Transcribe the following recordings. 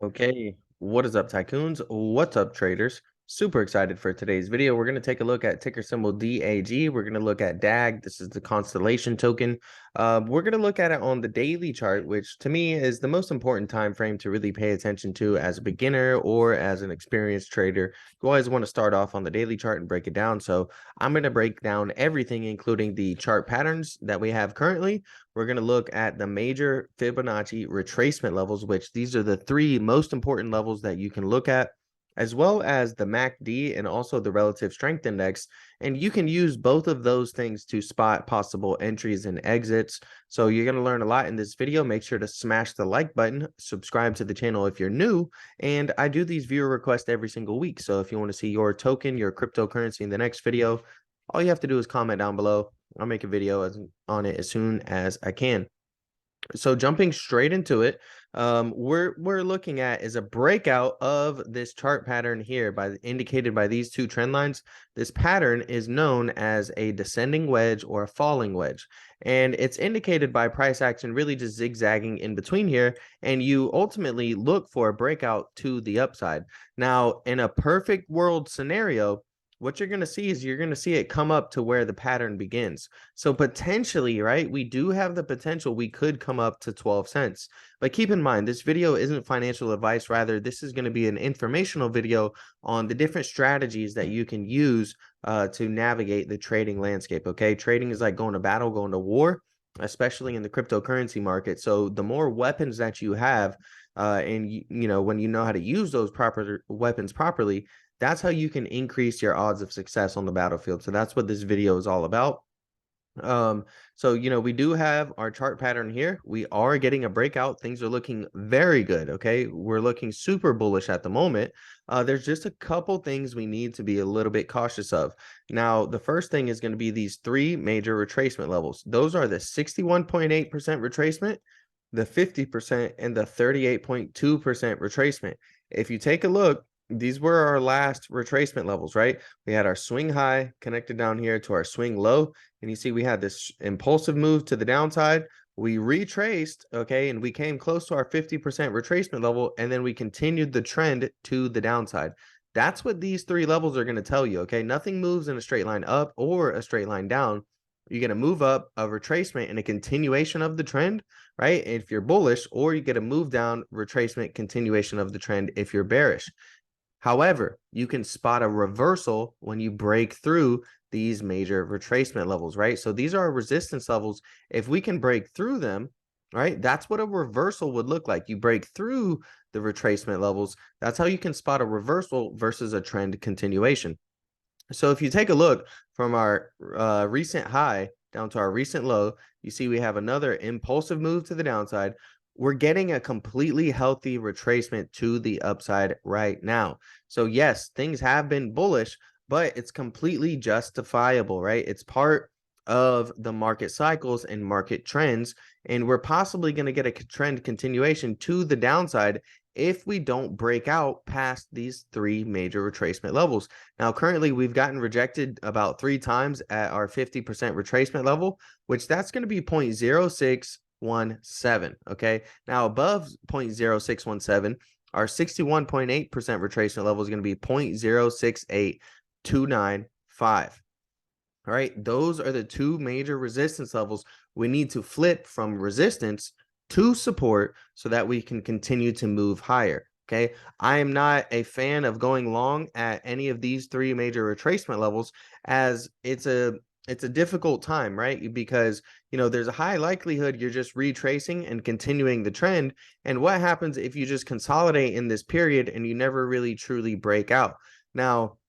Okay, what is up, tycoons? What's up, traders? Super excited for today's video. We're going to take a look at ticker symbol DAG. We're going to look at DAG. This is the Constellation token. We're going to look at it on the daily chart, which to me is the most important time frame to really pay attention to as a beginner or as an experienced trader. You always want to start off on the daily chart and break it down. So I'm going to break down everything, including the chart patterns that we have currently. We're going to look at the major Fibonacci retracement levels, which these are the three most important levels that you can look at, as well as the MACD and also the relative strength index. And you can use both of those things to spot possible entries and exits. So you're going to learn a lot in this video. Make sure to smash the like button, subscribe to the channel if you're new. And I do these viewer requests every single week. So if you want to see your token, your cryptocurrency in the next video, all you have to do is comment down below. I'll make a video on it as soon as I can. So jumping straight into it, we're looking at is a breakout of this chart pattern here indicated by these two trend lines. This pattern is known as a descending wedge or a falling wedge, and it's indicated by price action really just zigzagging in between here, and you ultimately look for a breakout to the upside. Now, in a perfect world scenario, what you're going to see is you're going to see it come up to where the pattern begins. So potentially, right, we do have the potential we could come up to 12 cents. But keep in mind, this video isn't financial advice. Rather, this is going to be an informational video on the different strategies that you can use to navigate the trading landscape. Okay, trading is like going to battle, going to war, especially in the cryptocurrency market. So the more weapons that you have, and you know, when you know how to use those proper weapons properly, that's how you can increase your odds of success on the battlefield. So that's what this video is all about. So you know, we do have our chart pattern here. We are getting a breakout. Things are looking very good. Okay, we're looking super bullish at the moment. There's just a couple things we need to be a little bit cautious of. Now, the first thing is going to be these three major retracement levels. Those are the 61.8% retracement, the 50%, and the 38.2% retracement. If you take a look, these were our last retracement levels, right? We had our swing high connected down here to our swing low, and you see we had this impulsive move to the downside. We retraced, okay, and we came close to our 50% retracement level, and then we continued the trend to the downside. That's what these three levels are going to tell you, okay? Nothing moves in a straight line up or a straight line down. You're going to move up, a retracement, and a continuation of the trend, right? If you're bullish, or you get a move down, retracement, continuation of the trend if you're bearish. However, you can spot a reversal when you break through these major retracement levels, right? So these are resistance levels. If we can break through them, right, that's what a reversal would look like. You break through the retracement levels. That's how you can spot a reversal versus a trend continuation. So if you take a look from our recent high down to our recent low, you see we have another impulsive move to the downside. We're getting a completely healthy retracement to the upside right now. So yes, things have been bullish, but it's completely justifiable, right? It's part of the market cycles and market trends, and we're possibly going to get a trend continuation to the downside if we don't break out past these three major retracement levels. Now, currently, we've gotten rejected about 3 times at our 50% retracement level, which that's going to be 0.0617. Okay. Now, above 0.0617, our 61.8% retracement level is going to be 0.068295. All right. Those are the two major resistance levels we need to flip from resistance to support so that we can continue to move higher. Okay. I am not a fan of going long at any of these three major retracement levels, as it's a difficult time, right? Because, you know, there's a high likelihood you're just retracing and continuing the trend. And what happens if you just consolidate in this period and you never really truly break out? Now,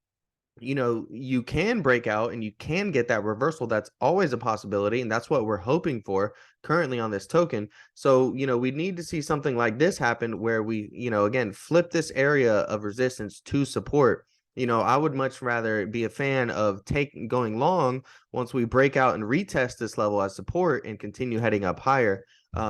you know, you can break out and you can get that reversal. That's always a possibility, and that's what we're hoping for currently on this token. So, you know, we need to see something like this happen where we, you know, again, flip this area of resistance to support. You know, I would much rather be a fan of going long once we break out and retest this level as support and continue heading up higher.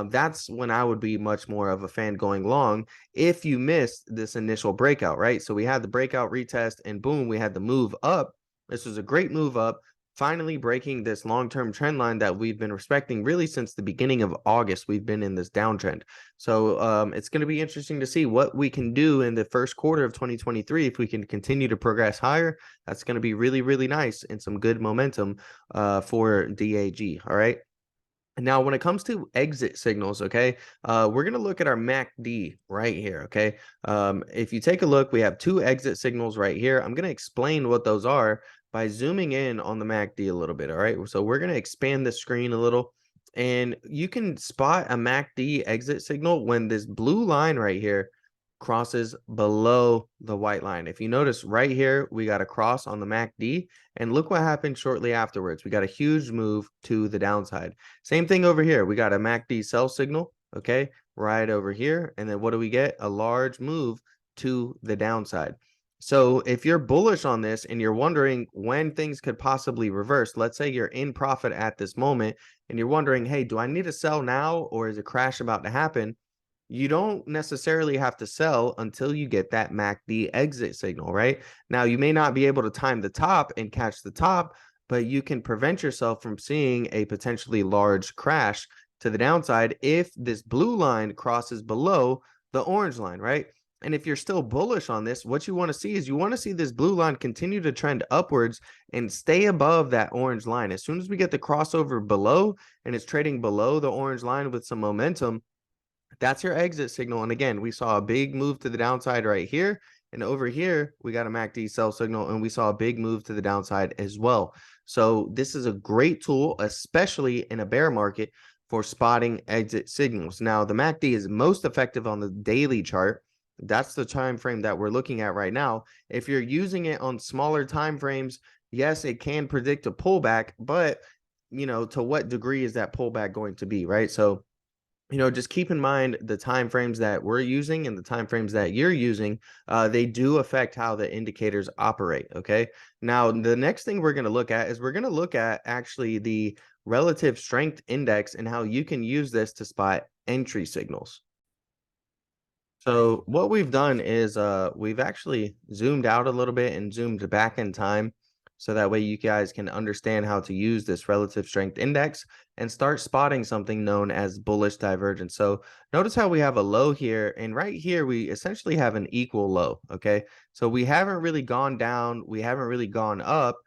That's when I would be much more of a fan going long if you missed this initial breakout, right? So we had the breakout retest and boom, we had the move up. This was a great move up, finally breaking this long-term trend line that we've been respecting really since the beginning of August. We've been in this downtrend. So it's going to be interesting to see what we can do in the first quarter of 2023. If we can continue to progress higher, that's going to be really, really nice and some good momentum for DAG. All right. Now, when it comes to exit signals, okay, we're going to look at our MACD right here, okay? If you take a look, we have two exit signals right here. I'm going to explain what those are by zooming in on the MACD a little bit, all right? So we're going to expand the screen a little, and you can spot a MACD exit signal when this blue line right here crosses below the white line. If you notice right here, we got a cross on the MACD, and look what happened shortly afterwards. We got a huge move to the downside. Same thing over here. We got a MACD sell signal, okay, right over here. And then what do we get? A large move to the downside. So if you're bullish on this and you're wondering when things could possibly reverse, let's say you're in profit at this moment and you're wondering, hey, do I need to sell now or is a crash about to happen? You don't necessarily have to sell until you get that MACD exit signal, right? Now, you may not be able to time the top and catch the top, but you can prevent yourself from seeing a potentially large crash to the downside if this blue line crosses below the orange line, right? And if you're still bullish on this, what you want to see is you want to see this blue line continue to trend upwards and stay above that orange line. As soon as we get the crossover below and it's trading below the orange line with some momentum, that's your exit signal. And again, we saw a big move to the downside right here. And over here, we got a MACD sell signal, and we saw a big move to the downside as well. So this is a great tool, especially in a bear market, for spotting exit signals. Now, the MACD is most effective on the daily chart. That's the time frame that we're looking at right now. If you're using it on smaller time frames, yes, it can predict a pullback, but to what degree is that pullback going to be, right? So just keep in mind the time frames that we're using and the time frames that you're using. They do affect how the indicators operate. Okay. Now, the next thing we're going to look at is we're going to look at actually the relative strength index and how you can use this to spot entry signals. So what we've done is we've actually zoomed out a little bit and zoomed back in time. So that way you guys can understand how to use this relative strength index and start spotting something known as bullish divergence. So notice how we have a low here, and right here we essentially have an equal low, okay? So we haven't really gone down, we haven't really gone up.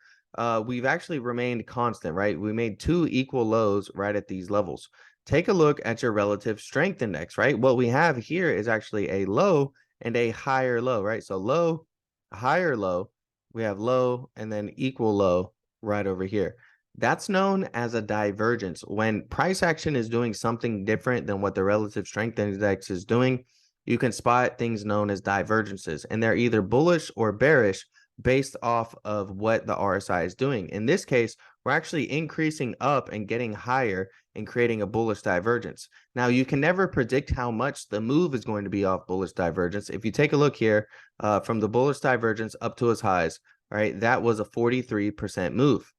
We've actually remained constant, right? We made two equal lows right at these levels. Take a look at your relative strength index, right? What we have here is actually a low and a higher low, right? So low, higher low. We have low and then equal low right over here. That's known as a divergence. When price action is doing something different than what the relative strength index is doing, you can spot things known as divergences, and they're either bullish or bearish based off of what the RSI is doing. In this case, we're actually increasing up and getting higher and creating a bullish divergence. Now, you can never predict how much the move is going to be off bullish divergence. If you take a look here from the bullish divergence up to its highs, right, that was a 43% move.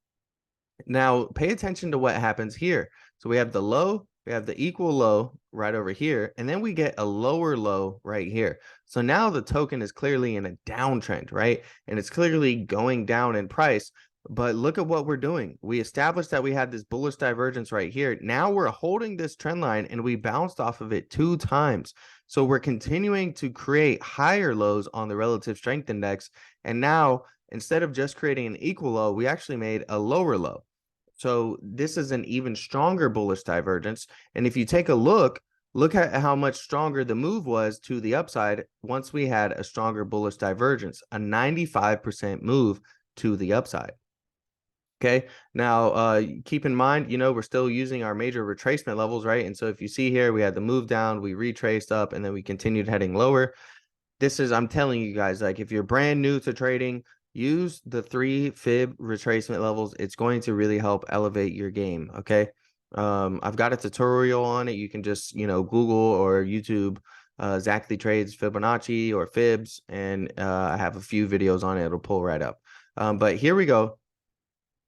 Now, pay attention to what happens here. So we have the low, we have the equal low right over here, and then we get a lower low right here. So now the token is clearly in a downtrend, right? And it's clearly going down in price. But look at what we're doing. We established that we had this bullish divergence right here. Now we're holding this trend line and we bounced off of it 2 times. So we're continuing to create higher lows on the relative strength index. And now instead of just creating an equal low, we actually made a lower low. So this is an even stronger bullish divergence. And if you take a look at how much stronger the move was to the upside once we had a stronger bullish divergence, a 95% move to the upside. Okay, now keep in mind, we're still using our major retracement levels, right? And so if you see here, we had the move down, we retraced up, and then we continued heading lower. I'm telling you guys, like if you're brand new to trading, use the 3 fib retracement levels. It's going to really help elevate your game. Okay. I've got a tutorial on it. You can just, Google or YouTube exactly trades Fibonacci or fibs. And I have a few videos on it. It'll pull right up. But here we go.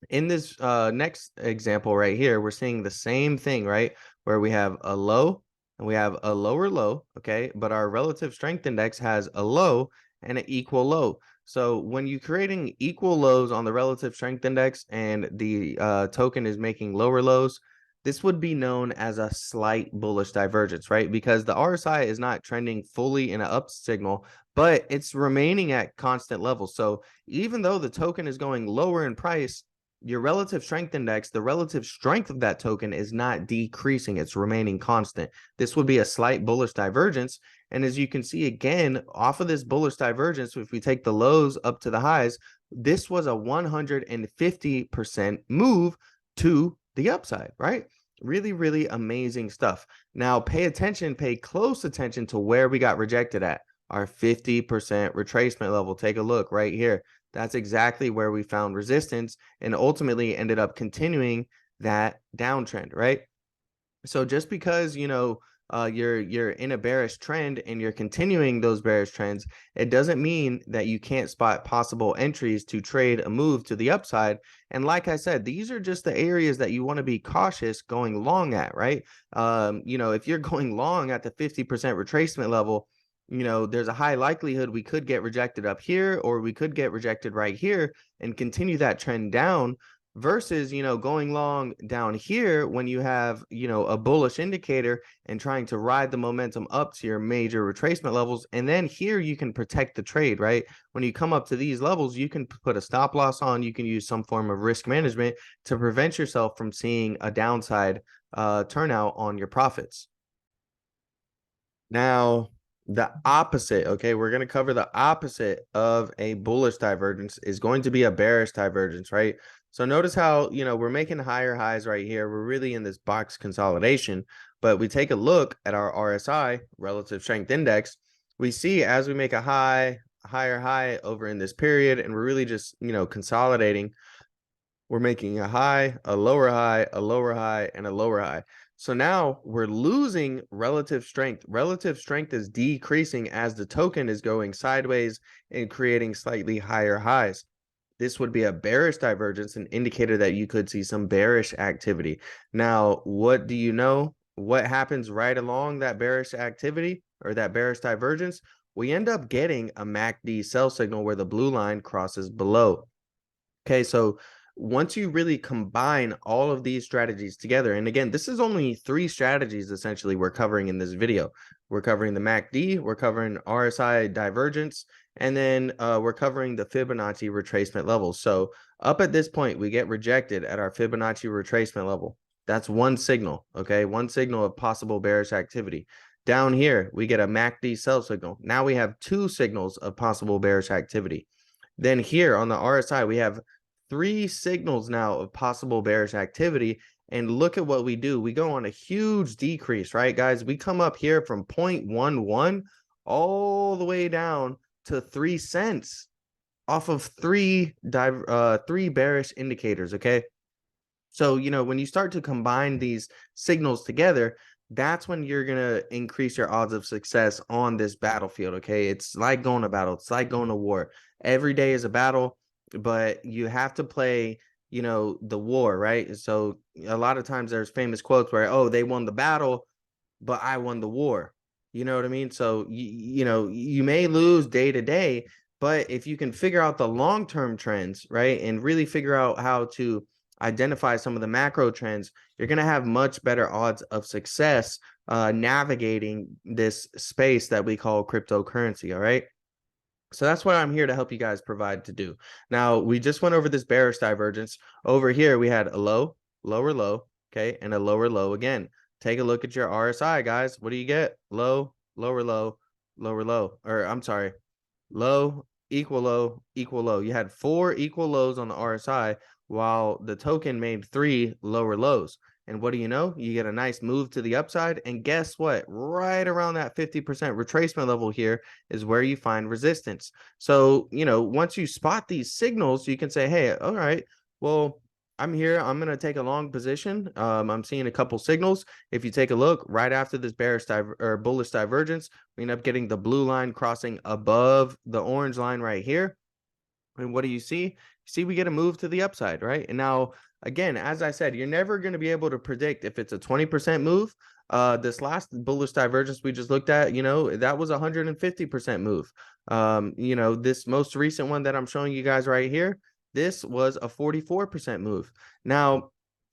In this next example right here, we're seeing the same thing, right? Where we have a low and we have a lower low, okay? But our relative strength index has a low and an equal low. So when you're creating equal lows on the relative strength index and the token is making lower lows, this would be known as a slight bullish divergence, right? Because the RSI is not trending fully in an up signal, but it's remaining at constant levels. So even though the token is going lower in price, your relative strength index, the relative strength of that token is not decreasing, it's remaining constant. This would be a slight bullish divergence. And as you can see again, off of this bullish divergence, if we take the lows up to the highs, this was a 150% move to the upside, right? Really, really amazing stuff. Now, pay attention, pay close attention to where we got rejected at. Our 50% retracement level. Take a look right here. That's exactly where we found resistance and ultimately ended up continuing that downtrend, right? So just because, you're in a bearish trend and you're continuing those bearish trends, it doesn't mean that you can't spot possible entries to trade a move to the upside. And like I said, these are just the areas that you want to be cautious going long at, right? If you're going long at the 50% retracement level, there's a high likelihood we could get rejected up here, or we could get rejected right here and continue that trend down. Versus, going long down here when you have, a bullish indicator and trying to ride the momentum up to your major retracement levels. And then here you can protect the trade, right? When you come up to these levels, you can put a stop loss on, you can use some form of risk management to prevent yourself from seeing a downside turnout on your profits. Now, the opposite, okay, we're going to cover the opposite of a bullish divergence is going to be a bearish divergence, right? So notice how, we're making higher highs right here. We're really in this box consolidation, but we take a look at our RSI, relative strength index. We see as we make a higher high over in this period, and we're really just, consolidating. We're making a high, a lower high, a lower high, and a lower high. So now we're losing relative strength. Relative strength is decreasing as the token is going sideways and creating slightly higher highs. This would be a bearish divergence, an indicator that you could see some bearish activity. Now, what do you know? What happens right along that bearish activity or that bearish divergence? We end up getting a MACD sell signal where the blue line crosses below. Okay, so once you really combine all of these strategies together, and again, this is only 3 strategies essentially we're covering in this video. We're covering the MACD, we're covering RSI divergence, and then we're covering the Fibonacci retracement levels. So up at this point, we get rejected at our Fibonacci retracement level. That's one signal, okay? One signal of possible bearish activity. Down here, we get a MACD sell signal. Now we have 2 signals of possible bearish activity. Then here on the RSI, we have 3 signals now of possible bearish activity. And look at what we do. We go on a huge decrease, right, guys? We come up here from 0.11 all the way down to 3 cents off of 3 bearish indicators, okay? So, when you start to combine these signals together, that's when you're going to increase your odds of success on this battlefield, okay? It's like going to battle. It's like going to war. Every day is a battle, but you have to play, the war, right? So a lot of times there's famous quotes where, oh, they won the battle, but I won the war. You know what I mean? So, you may lose day to day, but if you can figure out the long-term trends, right, and really figure out how to identify some of the macro trends, you're going to have much better odds of success navigating this space that we call cryptocurrency. All right. So that's what I'm here to help you guys provide to do. Now, we just went over this bearish divergence. Over here, we had a low, lower low, okay, and a lower low again. Take a look at your RSI, guys. What do you get? Low, lower low, lower low. Or I'm sorry, low, equal low, equal low. You had 4 equal lows on the RSI while the token made 3 lower lows. And what do you know? You get a nice move to the upside. And guess what? Right around that 50% retracement level here is where you find resistance. So, once you spot these signals, you can say, hey, all right, well, I'm here. I'm going to take a long position. I'm seeing a couple signals. If you take a look right after this bearish or bullish divergence, we end up getting the blue line crossing above the orange line right here. And what do you see? See, we get a move to the upside, right? And now, again, as I said, you're never going to be able to predict if it's a 20% move, This last bullish divergence we just looked at, you know, that was a 150% move. You know, this most recent one that I'm showing you guys right here, this was a 44% move. Now,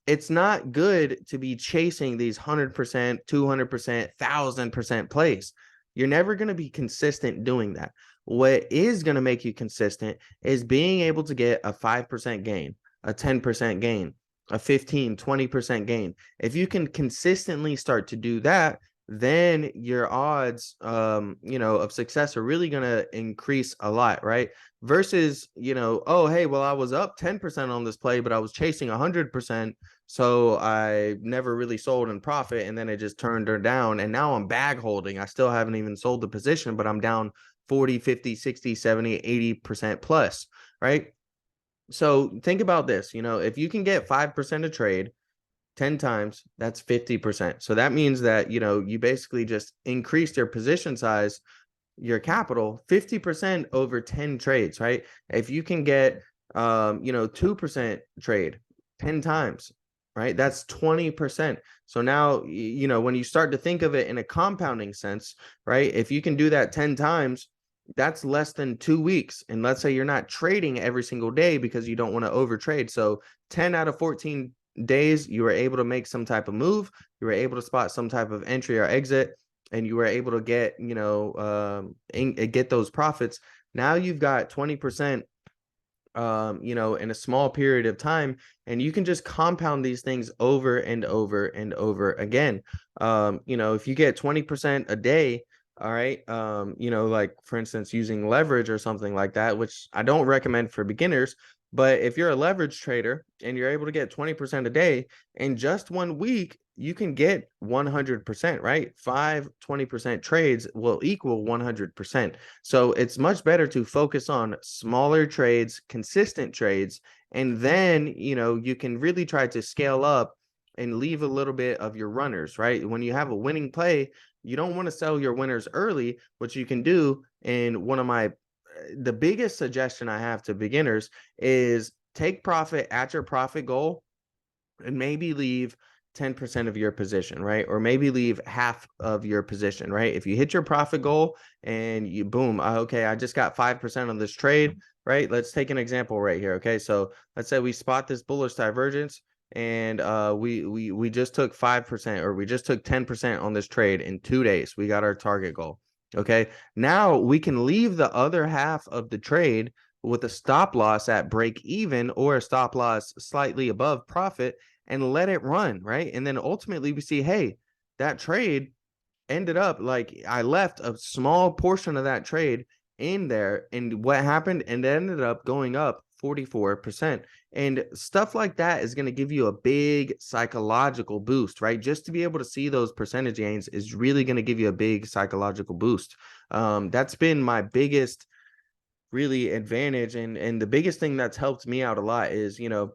it's not good to be chasing these 100%, 200%, 1000% plays. You're never going to be consistent doing that. What is going to make you consistent is being able to get a 5% gain, a 10% gain, a 15, 20% gain. If you can consistently start to do that, then your odds, you know, of success are really going to increase a lot, right? Versus, you know, oh, hey, well, I was up 10% on this play, but I was chasing 100%. So I never really sold in profit, and then it just turned her down. And now I'm bag holding. I still haven't even sold the position, but I'm down 40, 50, 60, 70, 80% plus, right? So think about this, you know, if you can get 5% a trade 10 times, that's 50%. So that means that, you know, you basically just increased your position size, your capital 50% over 10 trades, right? If you can get, you know, 2% trade 10 times, right? That's 20%. So now, you know, when you start to think of it in a compounding sense, right? If you can do that 10 times, that's less than 2 weeks. And let's say you're not trading every single day because you don't want to overtrade. So 10 out of 14 days, you were able to make some type of move. You were able to spot some type of entry or exit, and you were able to get, you know, get those profits. Now you've got 20%, you know, in a small period of time, and you can just compound these things over and over and over again. You know, if you get 20% a day, all right, you know, like for instance, using leverage or something like that, which I don't recommend for beginners. But if you're a leverage trader and you're able to get 20% a day in just 1 week, you can get 100%, right? 20% trades will equal 100%. So it's much better to focus on smaller trades, consistent trades, and then, you know, you can really try to scale up and leave a little bit of your runners, right? When you have a winning play, you don't want to sell your winners early. What you can do, and one of my the biggest suggestion I have to beginners is take profit at your profit goal and maybe leave 10% of your position, right? Or maybe leave half of your position, right? If you hit your profit goal and you boom, okay, I just got 5% on this trade, right? Let's take an example right here. Okay, so let's say we spot this bullish divergence and we just took 5% or we just took 10% on this trade in 2 days. We got our target goal. Okay, now we can leave the other half of the trade with a stop loss at break even or a stop loss slightly above profit and let it run, right? And then ultimately we see, hey, that trade ended up like I left a small portion of that trade in there. And what happened? And it ended up going up 44%. And stuff like that is going to give you a big psychological boost, right? Just to be able to see those percentage gains is really going to give you a big psychological boost. That's been my biggest really advantage. And the biggest thing that's helped me out a lot is, you know,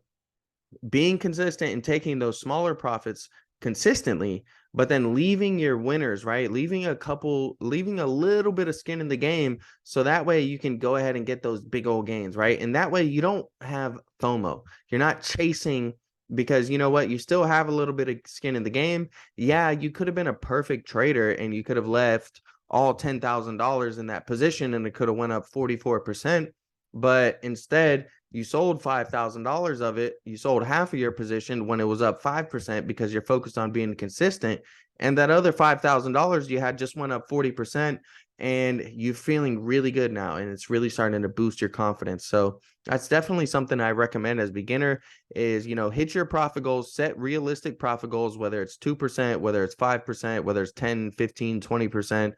being consistent and taking those smaller profits consistently, but then leaving your winners, right? Leaving a little bit of skin in the game. So that way you can go ahead and get those big old gains, right? And that way you don't have FOMO. You're not chasing because you know what? You still have a little bit of skin in the game. Yeah, you could have been a perfect trader and you could have left all $10,000 in that position and it could have went up 44%. But instead, you sold $5,000 of it. You sold half of your position when it was up 5% because you're focused on being consistent. And that other $5,000 you had just went up 40%. And you're feeling really good now. And it's really starting to boost your confidence. So that's definitely something I recommend as beginner is, you know, hit your profit goals, set realistic profit goals, whether it's 2%, whether it's 5%, whether it's 10, 15, 20%,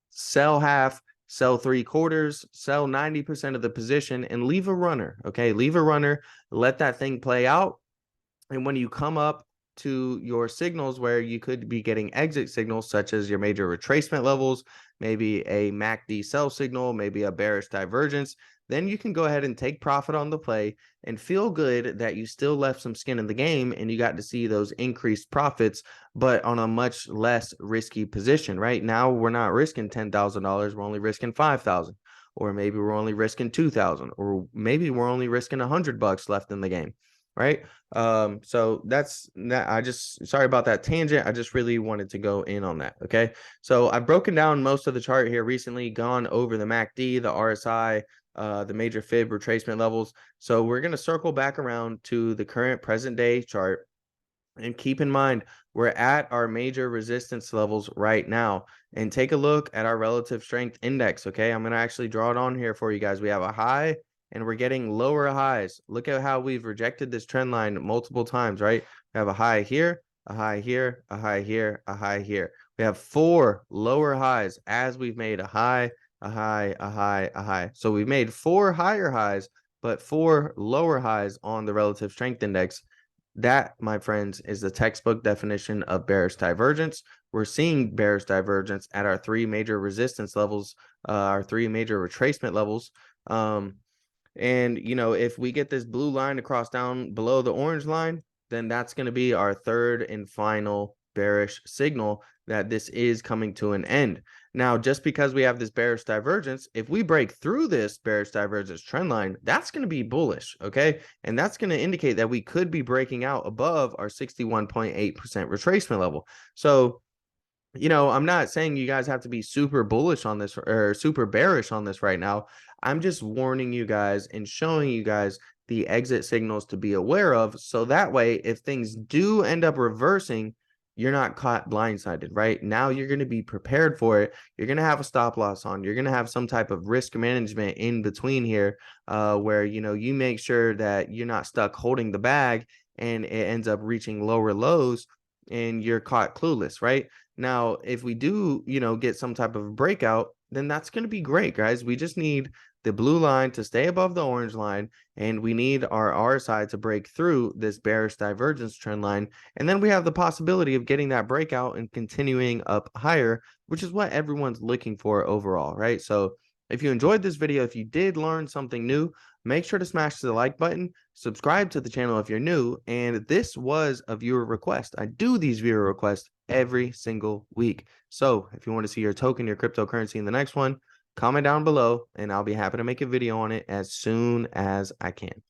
sell half, sell 3/4, sell 90% of the position and leave a runner. Okay, leave a runner, let that thing play out. And when you come up to your signals where you could be getting exit signals, such as your major retracement levels, maybe a MACD sell signal, maybe a bearish divergence, then you can go ahead and take profit on the play and feel good that you still left some skin in the game and you got to see those increased profits, but on a much less risky position. Right now, we're not risking $10,000. We're only risking 5,000, or maybe we're only risking 2,000, or maybe we're only risking $100 left in the game. right? So that's that. Sorry about that tangent. I just really wanted to go in on that. Okay. So I've broken down most of the chart here recently, gone over the MACD, the RSI, the major fib retracement levels. So we're going to circle back around to the current present day chart. And keep in mind, we're at our major resistance levels right now. And take a look at our relative strength index, okay? I'm going to actually draw it on here for you guys. We have a high and we're getting lower highs. Look at how we've rejected this trend line multiple times, right? We have a high here, a high here, a high here, a high here. We have 4 lower highs as we've made a high, a high, a high, a high. So we've made 4 higher highs, but 4 lower highs on the relative strength index. That, my friends, is the textbook definition of bearish divergence. We're seeing bearish divergence at our 3 major resistance levels, our 3 major retracement levels. And, you know, if we get this blue line to cross down below the orange line, then that's going to be our 3rd and final bearish signal that this is coming to an end. Now, just because we have this bearish divergence, if we break through this bearish divergence trend line, that's going to be bullish, okay? And that's going to indicate that we could be breaking out above our 61.8% retracement level. So, you know, I'm not saying you guys have to be super bullish on this or super bearish on this right now. I'm just warning you guys and showing you guys the exit signals to be aware of. So that way, if things do end up reversing, you're not caught blindsided, right? Now you're going to be prepared for it. You're going to have a stop loss on. You're going to have some type of risk management in between here where, you know, you make sure that you're not stuck holding the bag and it ends up reaching lower lows and you're caught clueless, right? Now, if we do, you know, get some type of breakout, then that's going to be great, guys. We just need the blue line to stay above the orange line, and we need our RSI to break through this bearish divergence trend line. And then we have the possibility of getting that breakout and continuing up higher, which is what everyone's looking for overall, right? So if you enjoyed this video, if you did learn something new, make sure to smash the like button, subscribe to the channel if you're new, and this was a viewer request. I do these viewer requests every single week. So if you want to see your token, your cryptocurrency in the next one, comment down below and I'll be happy to make a video on it as soon as I can.